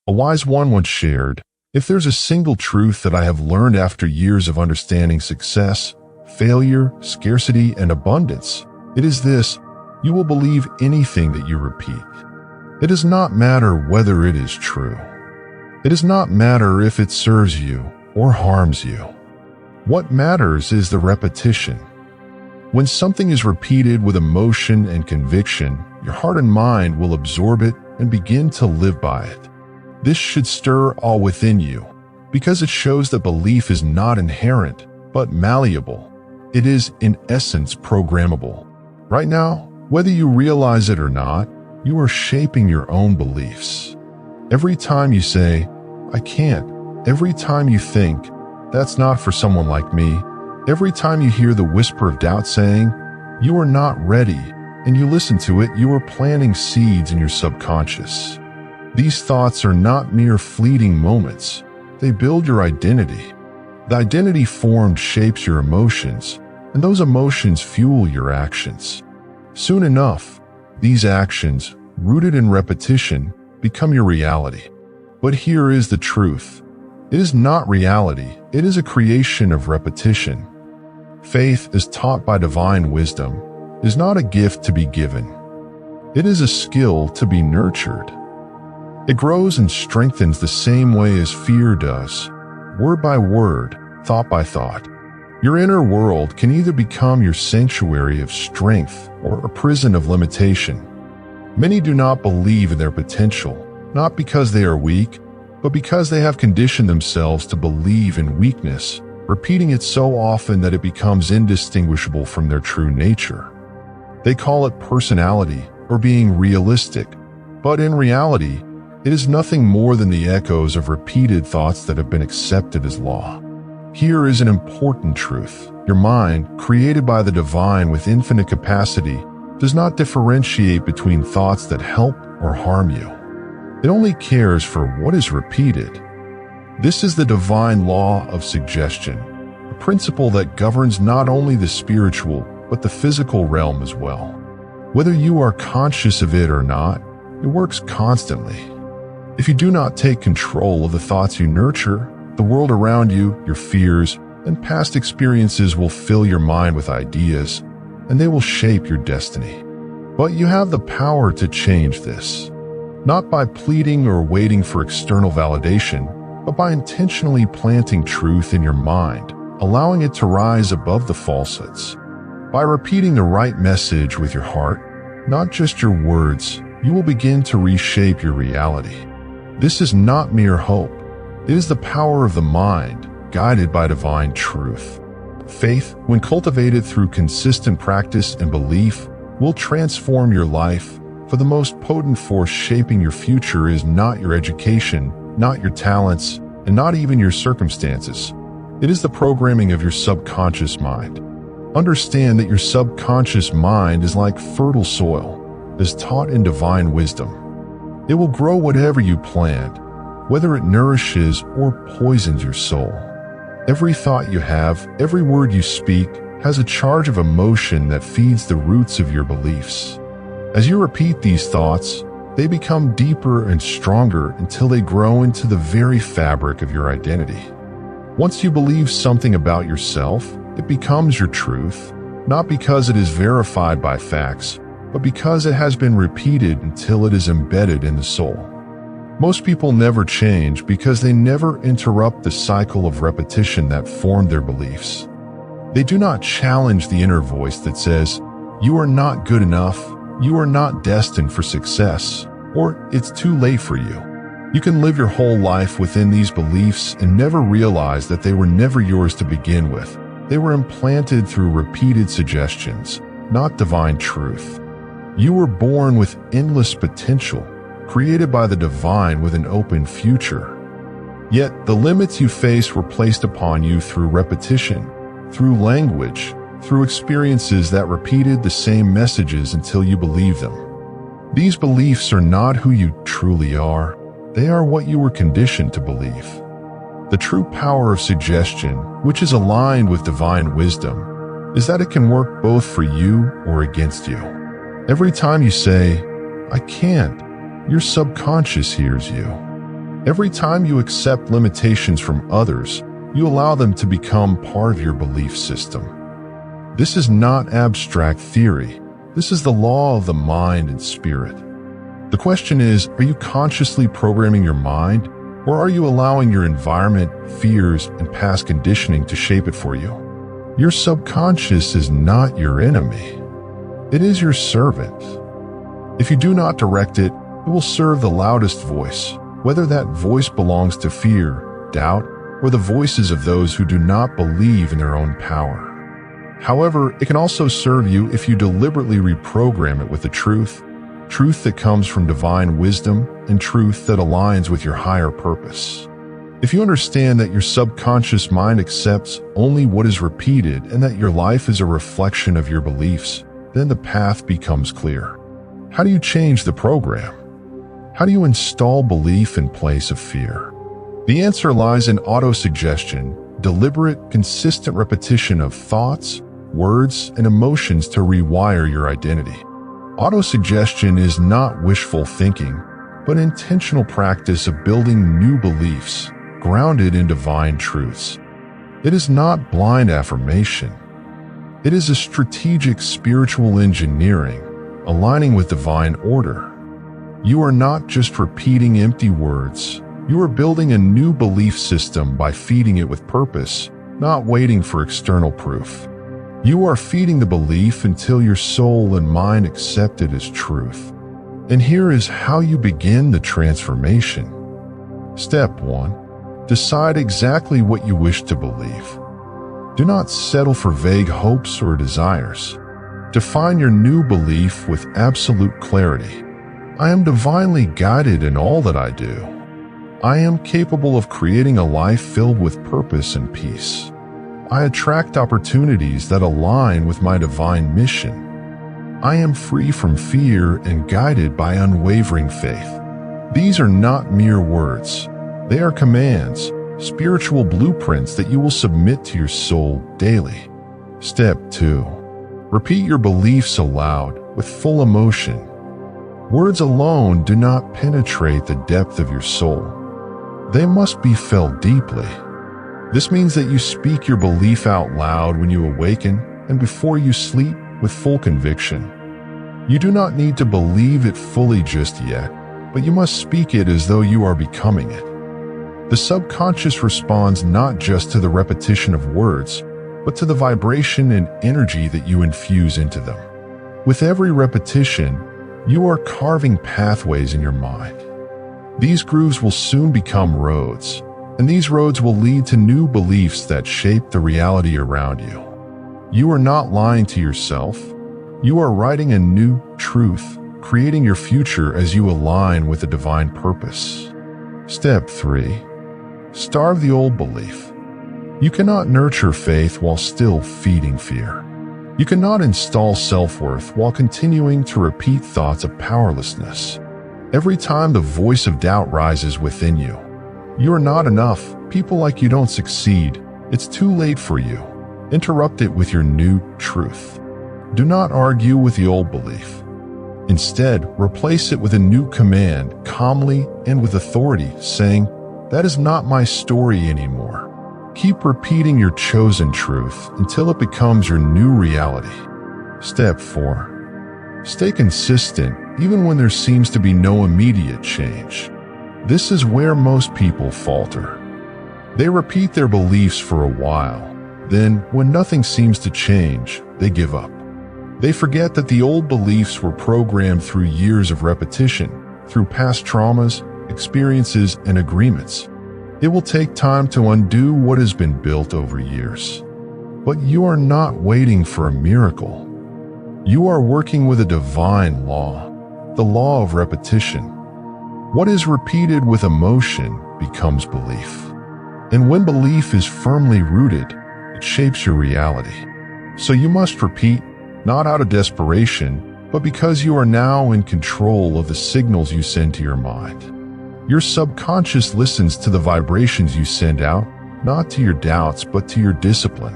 A wise one once shared, "If there's a single truth that I have learned after years of understanding success, failure, scarcity, and abundance, it is this: you will believe anything that you repeat. It does not matter whether it is true. It does not matter if it serves you or harms you. What matters is the repetition. When something is repeated with emotion and conviction, your heart and mind will absorb it and begin to live by it. This should stir all within you, because it shows that belief is not inherent, but malleable. It is, in essence, programmable. Right now, whether you realize it or not, you are shaping your own beliefs. Every time you say, "I can't," every time you think, "That's not for someone like me," every time you hear the whisper of doubt saying, "You are not ready," and you listen to it, you are planting seeds in your subconscious. These thoughts are not mere fleeting moments. They build your identity. The identity formed shapes your emotions, and those emotions fuel your actions. Soon enough, these actions, rooted in repetition, become your reality. But here is the truth. It is not reality. It is a creation of repetition. Faith, as taught by divine wisdom, is not a gift to be given. It is a skill to be nurtured. It grows and strengthens the same way as fear does, word by word, thought by thought. Your inner world can either become your sanctuary of strength or a prison of limitation. Many do not believe in their potential, not because they are weak, but because they have conditioned themselves to believe in weakness, repeating it so often that it becomes indistinguishable from their true nature. They call it personality or being realistic, but in reality, it is nothing more than the echoes of repeated thoughts that have been accepted as law. Here is an important truth. Your mind, created by the divine with infinite capacity, does not differentiate between thoughts that help or harm you. It only cares for what is repeated. This is the divine law of suggestion, a principle that governs not only the spiritual, but the physical realm as well. Whether you are conscious of it or not, it works constantly. If you do not take control of the thoughts you nurture, the world around you, your fears, and past experiences will fill your mind with ideas, and they will shape your destiny. But you have the power to change this, not by pleading or waiting for external validation, but by intentionally planting truth in your mind, allowing it to rise above the falsehoods. By repeating the right message with your heart, not just your words, you will begin to reshape your reality. This is not mere hope. It is the power of the mind, guided by divine truth. Faith, when cultivated through consistent practice and belief, will transform your life, for the most potent force shaping your future is not your education, not your talents, and not even your circumstances. It is the programming of your subconscious mind. Understand that your subconscious mind is like fertile soil, as taught in divine wisdom. It will grow whatever you plant, whether it nourishes or poisons your soul. Every thought you have, every word you speak, has a charge of emotion that feeds the roots of your beliefs. As you repeat these thoughts, they become deeper and stronger until they grow into the very fabric of your identity. Once you believe something about yourself, it becomes your truth, not because it is verified by facts, but because it has been repeated until it is embedded in the soul. Most people never change because they never interrupt the cycle of repetition that formed their beliefs. They do not challenge the inner voice that says, "You are not good enough," "You are not destined for success," or "It's too late for you." You can live your whole life within these beliefs and never realize that they were never yours to begin with. They were implanted through repeated suggestions, not divine truth. You were born with endless potential, created by the divine with an open future. Yet the limits you face were placed upon you through repetition, through language, through experiences that repeated the same messages until you believed them. These beliefs are not who you truly are. They are what you were conditioned to believe. The true power of suggestion, which is aligned with divine wisdom, is that it can work both for you or against you. Every time you say, "I can't," your subconscious hears you. Every time you accept limitations from others, you allow them to become part of your belief system. This is not abstract theory. This is the law of the mind and spirit. The question is, are you consciously programming your mind, or are you allowing your environment, fears, and past conditioning to shape it for you? Your subconscious is not your enemy. It is your servant. If you do not direct it, it will serve the loudest voice, whether that voice belongs to fear, doubt, or the voices of those who do not believe in their own power. However, it can also serve you if you deliberately reprogram it with the truth that comes from divine wisdom and truth that aligns with your higher purpose. If you understand that your subconscious mind accepts only what is repeated and that your life is a reflection of your beliefs, then the path becomes clear. How do you change the program? How do you install belief in place of fear? The answer lies in autosuggestion, deliberate, consistent repetition of thoughts, words, and emotions to rewire your identity. Autosuggestion is not wishful thinking, but intentional practice of building new beliefs grounded in divine truths. It is not blind affirmation. It is a strategic spiritual engineering, aligning with divine order. You are not just repeating empty words. You are building a new belief system by feeding it with purpose, not waiting for external proof. You are feeding the belief until your soul and mind accept it as truth. And here is how you begin the transformation. Step 1. Decide exactly what you wish to believe. Do not settle for vague hopes or desires. Define your new belief with absolute clarity. I am divinely guided in all that I do. I am capable of creating a life filled with purpose and peace. I attract opportunities that align with my divine mission. I am free from fear and guided by unwavering faith. These are not mere words. They are commands, spiritual blueprints that you will submit to your soul daily. Step 2. Repeat your beliefs aloud with full emotion. Words alone do not penetrate the depth of your soul. They must be felt deeply. This means that you speak your belief out loud when you awaken and before you sleep with full conviction. You do not need to believe it fully just yet, but you must speak it as though you are becoming it. The subconscious responds not just to the repetition of words, but to the vibration and energy that you infuse into them. With every repetition, you are carving pathways in your mind. These grooves will soon become roads, and these roads will lead to new beliefs that shape the reality around you. You are not lying to yourself. You are writing a new truth, creating your future as you align with a divine purpose. Step 3. Starve the old belief. You cannot nurture faith while still feeding fear. You cannot install self-worth while continuing to repeat thoughts of powerlessness. Every time the voice of doubt rises within you, you are not enough, people like you don't succeed, it's too late for you. Interrupt it with your new truth. Do not argue with the old belief. Instead, replace it with a new command, calmly and with authority, saying, "That is not my story anymore." Keep repeating your chosen truth until it becomes your new reality. Step 4. Stay consistent even when there seems to be no immediate change. This is where most people falter. They repeat their beliefs for a while. Then, when nothing seems to change, they give up. They forget that the old beliefs were programmed through years of repetition, through past traumas, experiences, and agreements. It will take time to undo what has been built over years. But you are not waiting for a miracle. You are working with a divine law, the law of repetition. What is repeated with emotion becomes belief. And when belief is firmly rooted, it shapes your reality. So you must repeat, not out of desperation, but because you are now in control of the signals you send to your mind. Your subconscious listens to the vibrations you send out, not to your doubts, but to your discipline.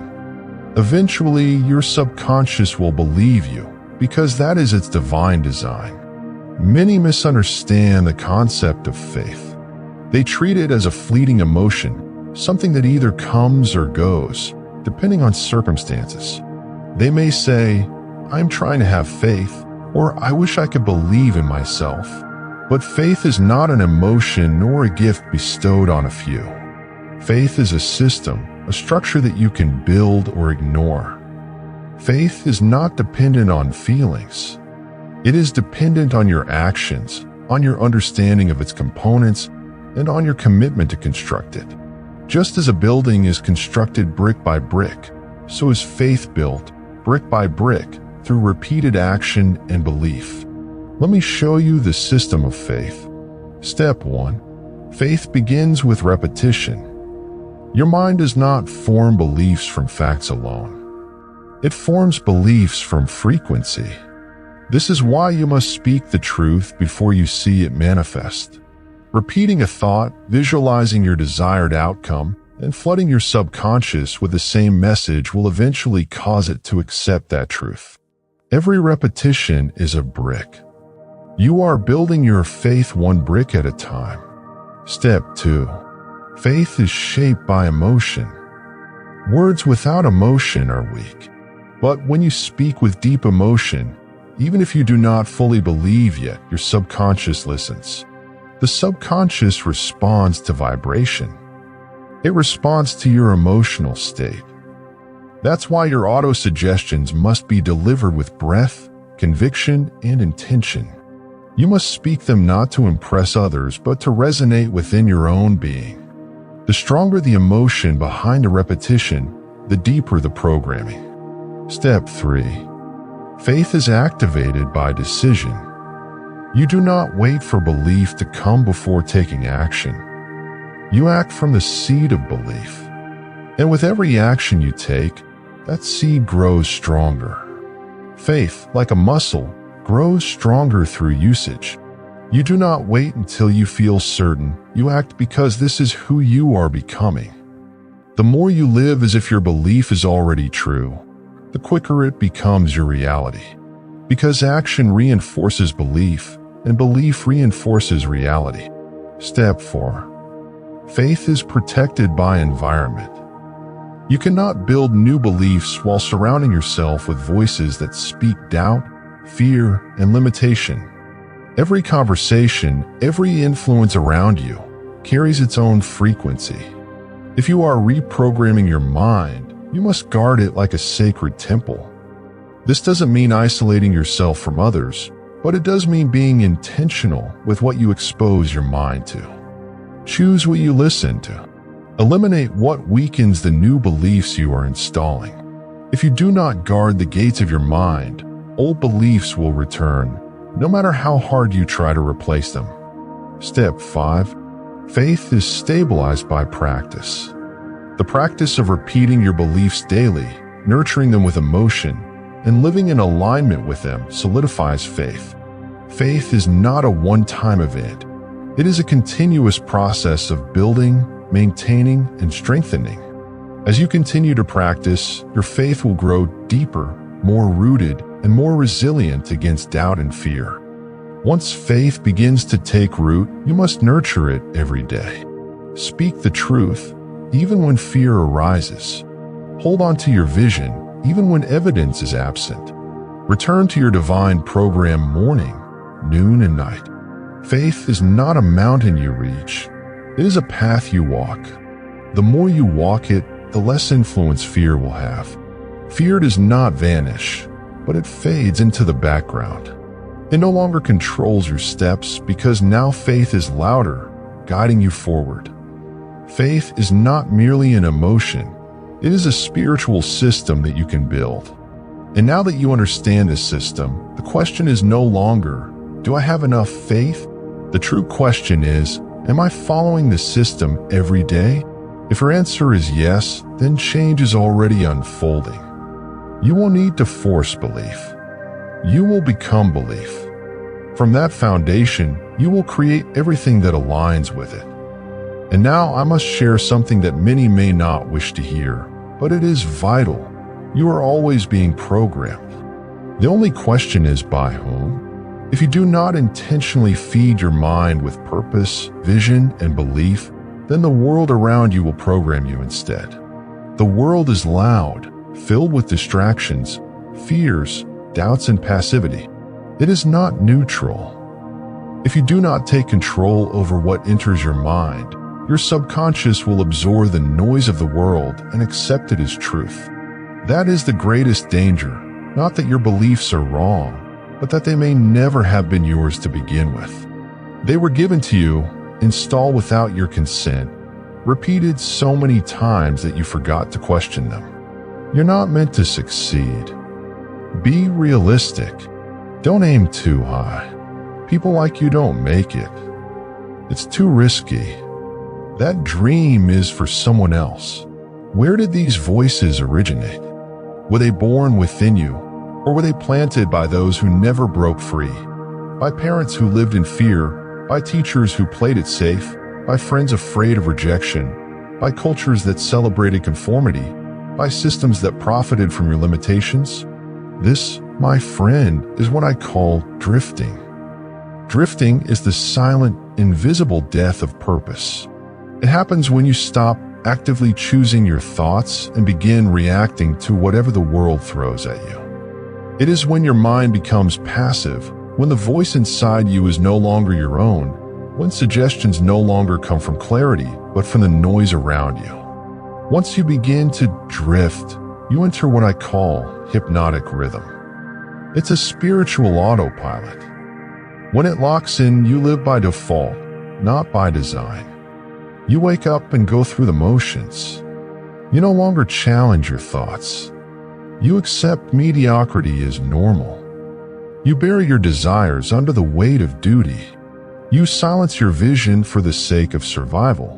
Eventually, your subconscious will believe you, because that is its divine design. Many misunderstand the concept of faith. They treat it as a fleeting emotion, something that either comes or goes, depending on circumstances. They may say, "I'm trying to have faith," or "I wish I could believe in myself." But faith is not an emotion nor a gift bestowed on a few. Faith is a system, a structure that you can build or ignore. Faith is not dependent on feelings. It is dependent on your actions, on your understanding of its components, and on your commitment to construct it. Just as a building is constructed brick by brick, so is faith built brick by brick through repeated action and belief. Let me show you the system of faith. Step 1. Faith begins with repetition. Your mind does not form beliefs from facts alone. It forms beliefs from frequency. This is why you must speak the truth before you see it manifest. Repeating a thought, visualizing your desired outcome, and flooding your subconscious with the same message will eventually cause it to accept that truth. Every repetition is a brick. You are building your faith one brick at a time. Step 2. Faith is shaped by emotion. Words without emotion are weak. But when you speak with deep emotion, even if you do not fully believe yet, your subconscious listens. The subconscious responds to vibration. It responds to your emotional state. That's why your autosuggestions must be delivered with breath, conviction, and intention. You must speak them not to impress others, but to resonate within your own being. The stronger the emotion behind a repetition, the deeper the programming. Step 3. Faith is activated by decision. You do not wait for belief to come before taking action. You act from the seed of belief. And with every action you take, that seed grows stronger. Faith, like a muscle, grows stronger through usage. You do not wait until you feel certain. You act because this is who you are becoming. The more you live as if your belief is already true, the quicker it becomes your reality. Because action reinforces belief, and belief reinforces reality. Step 4. Faith is protected by environment. You cannot build new beliefs while surrounding yourself with voices that speak doubt, fear, and limitation. Every conversation, every influence around you carries its own frequency. If you are reprogramming your mind, you must guard it like a sacred temple. This doesn't mean isolating yourself from others, but it does mean being intentional with what you expose your mind to. Choose what you listen to. Eliminate what weakens the new beliefs you are installing. If you do not guard the gates of your mind, old beliefs will return, no matter how hard you try to replace them. Step 5. Faith is stabilized by practice. The practice of repeating your beliefs daily, nurturing them with emotion, and living in alignment with them solidifies faith. Faith is not a one-time event. It is a continuous process of building, maintaining, and strengthening. As you continue to practice, your faith will grow deeper, more rooted, and more resilient against doubt and fear. Once faith begins to take root, you must nurture it every day. Speak the truth, even when fear arises. Hold on to your vision, even when evidence is absent. Return to your divine program morning, noon, and night. Faith is not a mountain you reach. It is a path you walk. The more you walk it, the less influence fear will have. Fear does not vanish, but it fades into the background. It no longer controls your steps because now faith is louder, guiding you forward. Faith is not merely an emotion. It is a spiritual system that you can build. And now that you understand this system, the question is no longer, do I have enough faith? The true question is, am I following the system every day? If your answer is yes, then change is already unfolding. You won't need to force belief. You will become belief. From that foundation, you will create everything that aligns with it. And now I must share something that many may not wish to hear, but it is vital. You are always being programmed. The only question is by whom? If you do not intentionally feed your mind with purpose, vision, and belief, then the world around you will program you instead. The world is loud, filled with distractions, fears, doubts, and passivity. It is not neutral. If you do not take control over what enters your mind, your subconscious will absorb the noise of the world and accept it as truth. That is the greatest danger, not that your beliefs are wrong, but that they may never have been yours to begin with. They were given to you, installed without your consent, repeated so many times that you forgot to question them. You're not meant to succeed. Be realistic. Don't aim too high. People like you don't make it. It's too risky. That dream is for someone else. Where did these voices originate? Were they born within you, or were they planted by those who never broke free? By parents who lived in fear, by teachers who played it safe, by friends afraid of rejection, by cultures that celebrated conformity, by systems that profited from your limitations? This, my friend, is what I call drifting. Drifting is the silent, invisible death of purpose. It happens when you stop actively choosing your thoughts and begin reacting to whatever the world throws at you. It is when your mind becomes passive, when the voice inside you is no longer your own, when suggestions no longer come from clarity, but from the noise around you. Once you begin to drift, you enter what I call hypnotic rhythm. It's a spiritual autopilot. When it locks in, you live by default, not by design. You wake up and go through the motions. You no longer challenge your thoughts. You accept mediocrity as normal. You bury your desires under the weight of duty. You silence your vision for the sake of survival.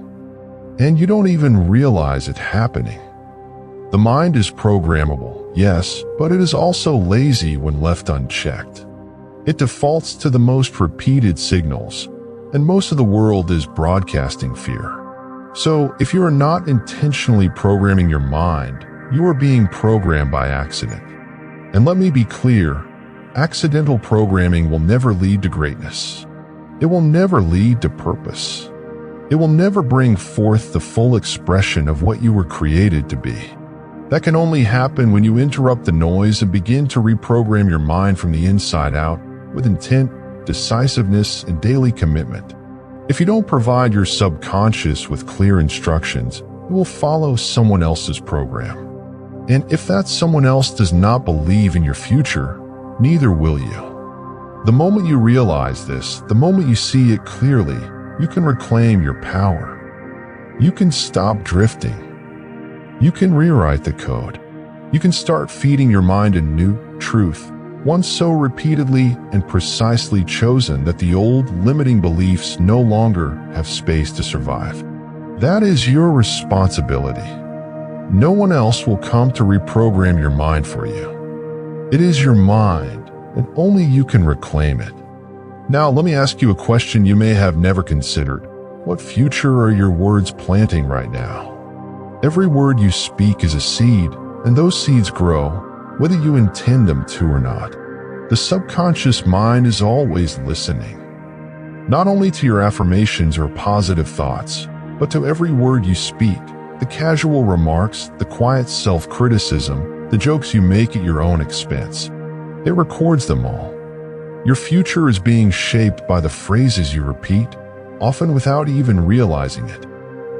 And you don't even realize it happening. The mind is programmable, yes, but it is also lazy when left unchecked. It defaults to the most repeated signals, and most of the world is broadcasting fear. So, if you are not intentionally programming your mind, you are being programmed by accident. And let me be clear, accidental programming will never lead to greatness. It will never lead to purpose. It will never bring forth the full expression of what you were created to be. That can only happen when you interrupt the noise and begin to reprogram your mind from the inside out with intent, decisiveness, and daily commitment. If you don't provide your subconscious with clear instructions, it will follow someone else's program. And if that someone else does not believe in your future, neither will you. The moment you realize this, the moment you see it clearly, you can reclaim your power. You can stop drifting. You can rewrite the code. You can start feeding your mind a new truth, one so repeatedly and precisely chosen that the old limiting beliefs no longer have space to survive. That is your responsibility. No one else will come to reprogram your mind for you. It is your mind, and only you can reclaim it. Now, let me ask you a question you may have never considered. What future are your words planting right now? Every word you speak is a seed, and those seeds grow, whether you intend them to or not. The subconscious mind is always listening, not only to your affirmations or positive thoughts, but to every word you speak, the casual remarks, the quiet self-criticism, the jokes you make at your own expense. It records them all. Your future is being shaped by the phrases you repeat, often without even realizing it.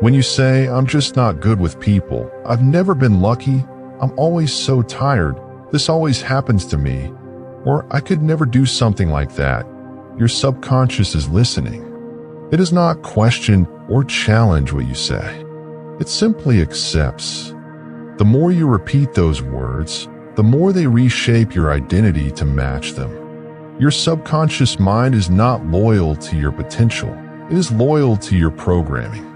When you say, "I'm just not good with people, I've never been lucky, I'm always so tired, this always happens to me," or "I could never do something like that," your subconscious is listening. It does not question or challenge what you say. It simply accepts. The more you repeat those words, the more they reshape your identity to match them. Your subconscious mind is not loyal to your potential, it is loyal to your programming.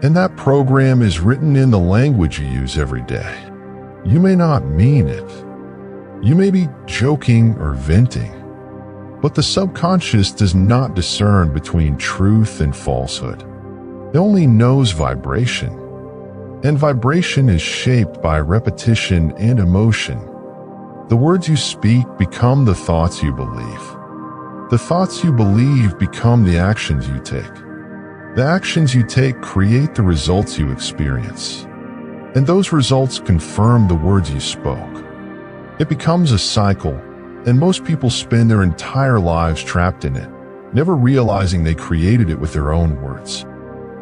And that program is written in the language you use every day. You may not mean it. You may be joking or venting. But the subconscious does not discern between truth and falsehood. It only knows vibration. And vibration is shaped by repetition and emotion. The words you speak become the thoughts you believe. The thoughts you believe become the actions you take. The actions you take create the results you experience. And those results confirm the words you spoke. It becomes a cycle, and most people spend their entire lives trapped in it, never realizing they created it with their own words.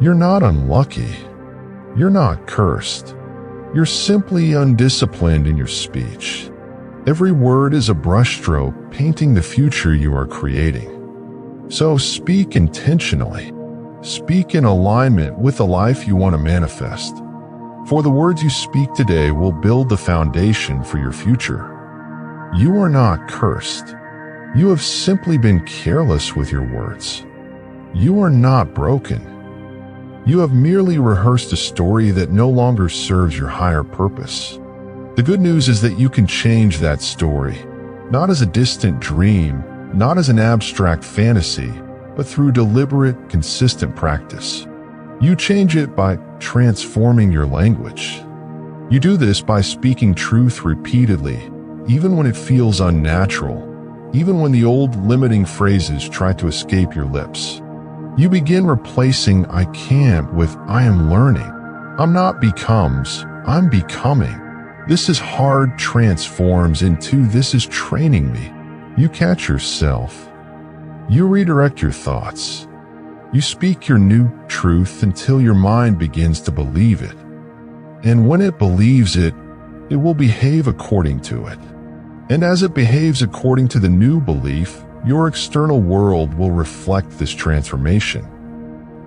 You're not unlucky. You're not cursed. You're simply undisciplined in your speech. Every word is a brushstroke painting the future you are creating. So speak intentionally. Speak in alignment with the life you want to manifest. For the words you speak today will build the foundation for your future. You are not cursed. You have simply been careless with your words. You are not broken. You have merely rehearsed a story that no longer serves your higher purpose. The good news is that you can change that story, not as a distant dream, not as an abstract fantasy, but through deliberate, consistent practice. You change it by transforming your language. You do this by speaking truth repeatedly, even when it feels unnatural, even when the old limiting phrases try to escape your lips. You begin replacing "I can't" with "I am learning." I'm not becomes, I'm becoming. This is hard transforms into "this is training me." You catch yourself. You redirect your thoughts. You speak your new truth until your mind begins to believe it. And when it believes it, it will behave according to it. And as it behaves according to the new belief, your external world will reflect this transformation.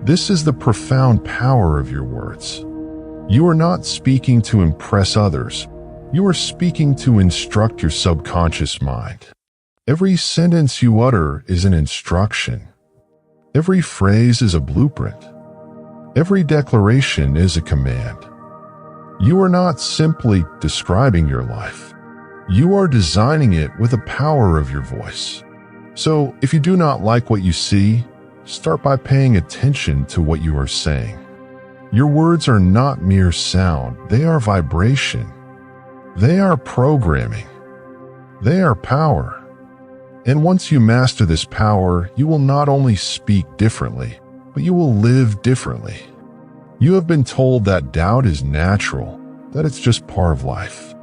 This is the profound power of your words. You are not speaking to impress others. You are speaking to instruct your subconscious mind. Every sentence you utter is an instruction. Every phrase is a blueprint. Every declaration is a command. You are not simply describing your life. You are designing it with the power of your voice. So, if you do not like what you see, start by paying attention to what you are saying. Your words are not mere sound, they are vibration. They are programming. They are power. And once you master this power, you will not only speak differently, but you will live differently. You have been told that doubt is natural, that it's just part of life.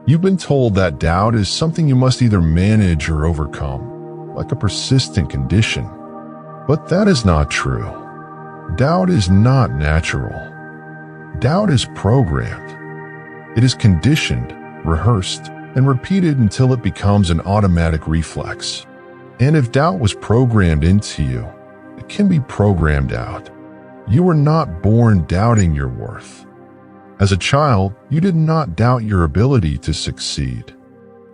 You've been told that doubt is something you must either manage or overcome, like a persistent condition. But that is not true. Doubt is not natural. Doubt is programmed. It is conditioned, rehearsed, and repeated until it becomes an automatic reflex. And if doubt was programmed into you, it can be programmed out. You were not born doubting your worth. As a child, you did not doubt your ability to succeed.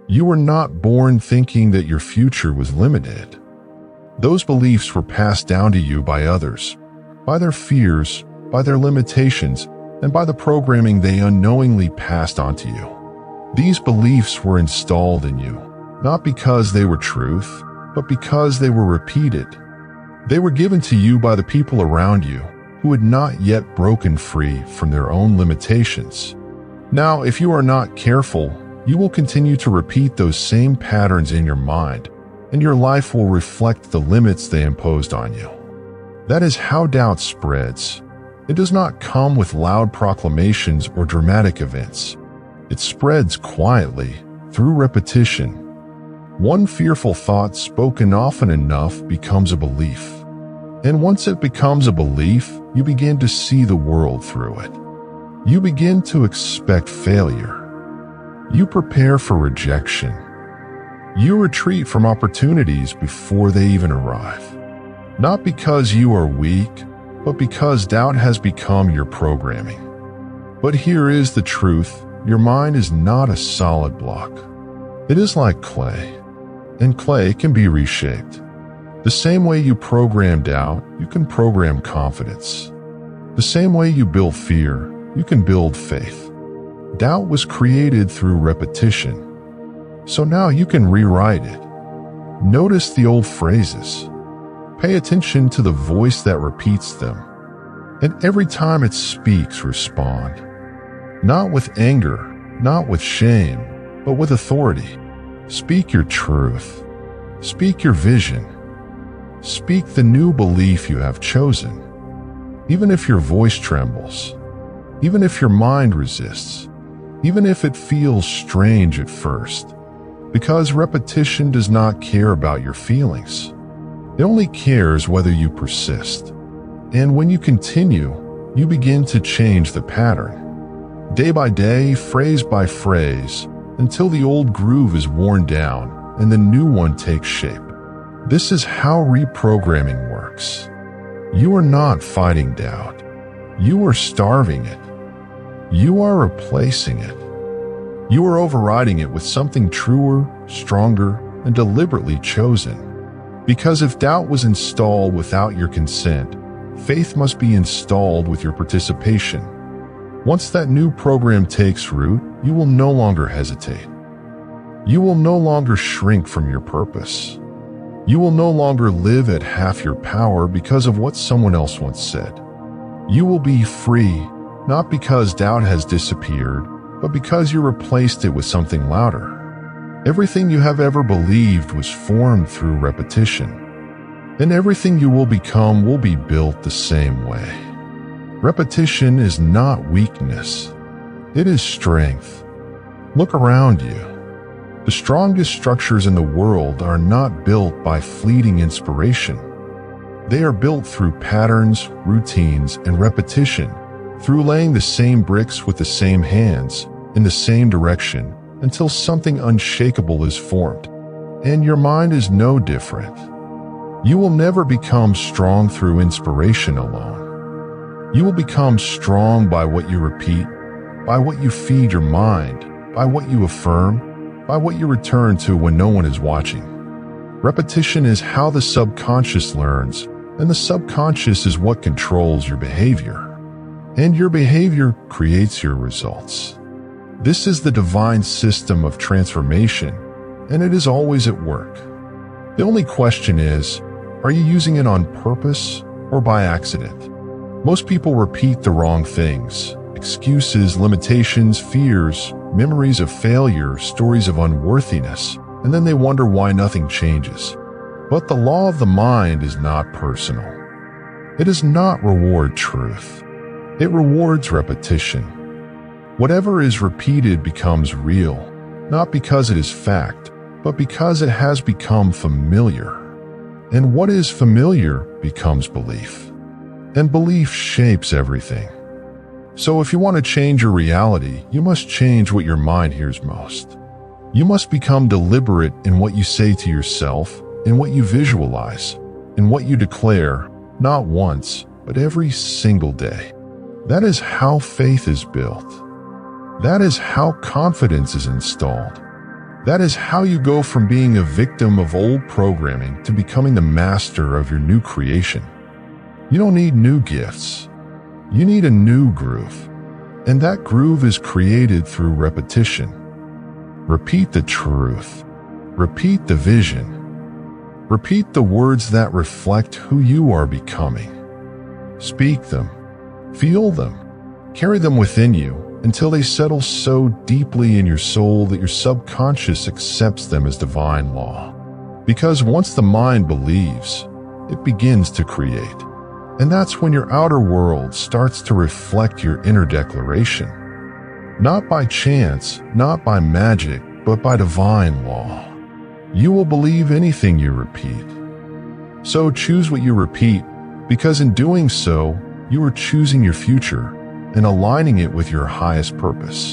You were not born thinking that your future was limited. Those beliefs were passed down to you by others, by their fears, by their limitations, and by the programming they unknowingly passed onto you. These beliefs were installed in you, not because they were truth, but because they were repeated. They were given to you by the people around you who had not yet broken free from their own limitations. Now, if you are not careful, you will continue to repeat those same patterns in your mind, and your life will reflect the limits they imposed on you. That is how doubt spreads. It does not come with loud proclamations or dramatic events. It spreads quietly, through repetition. One fearful thought spoken often enough becomes a belief. And once it becomes a belief, you begin to see the world through it. You begin to expect failure. You prepare for rejection. You retreat from opportunities before they even arrive. Not because you are weak, but because doubt has become your programming. But here is the truth. Your mind is not a solid block. It is like clay, and clay can be reshaped. The same way you program doubt, you can program confidence. The same way you build fear, you can build faith. Doubt was created through repetition. So now you can rewrite it. Notice the old phrases. Pay attention to the voice that repeats them. And every time it speaks, respond. Not with anger, not with shame, but with authority. Speak your truth. Speak your vision. Speak the new belief you have chosen. Even if your voice trembles, even if your mind resists, even if it feels strange at first, because repetition does not care about your feelings. It only cares whether you persist. And when you continue, you begin to change the pattern. Day by day, phrase by phrase, until the old groove is worn down and the new one takes shape. This is how reprogramming works. You are not fighting doubt. You are starving it. You are replacing it. You are overriding it with something truer, stronger, and deliberately chosen. Because if doubt was installed without your consent, faith must be installed with your participation. Once that new program takes root, you will no longer hesitate. You will no longer shrink from your purpose. You will no longer live at half your power because of what someone else once said. You will be free, not because doubt has disappeared, but because you replaced it with something louder. Everything you have ever believed was formed through repetition, and everything you will become will be built the same way. Repetition is not weakness. It is strength. Look around you. The strongest structures in the world are not built by fleeting inspiration. They are built through patterns, routines, and repetition, through laying the same bricks with the same hands, in the same direction, until something unshakable is formed. And your mind is no different. You will never become strong through inspiration alone. You will become strong by what you repeat, by what you feed your mind, by what you affirm, by what you return to when no one is watching. Repetition is how the subconscious learns, and the subconscious is what controls your behavior. And your behavior creates your results. This is the divine system of transformation, and it is always at work. The only question is, are you using it on purpose or by accident? Most people repeat the wrong things: excuses, limitations, fears, memories of failure, stories of unworthiness, and then they wonder why nothing changes. But the law of the mind is not personal. It does not reward truth. It rewards repetition. Whatever is repeated becomes real, not because it is fact, but because it has become familiar. And what is familiar becomes belief. And belief shapes everything. So if you want to change your reality, you must change what your mind hears most. You must become deliberate in what you say to yourself, in what you visualize, in what you declare, not once, but every single day. That is how faith is built. That is how confidence is installed. That is how you go from being a victim of old programming to becoming the master of your new creation. You don't need new gifts. You need a new groove. And that groove is created through repetition. Repeat the truth. Repeat the vision. Repeat the words that reflect who you are becoming. Speak them. Feel them. Carry them within you until they settle so deeply in your soul that your subconscious accepts them as divine law. Because once the mind believes, it begins to create. And that's when your outer world starts to reflect your inner declaration. Not by chance, not by magic, but by divine law. You will believe anything you repeat. So choose what you repeat, because in doing so, you are choosing your future and aligning it with your highest purpose.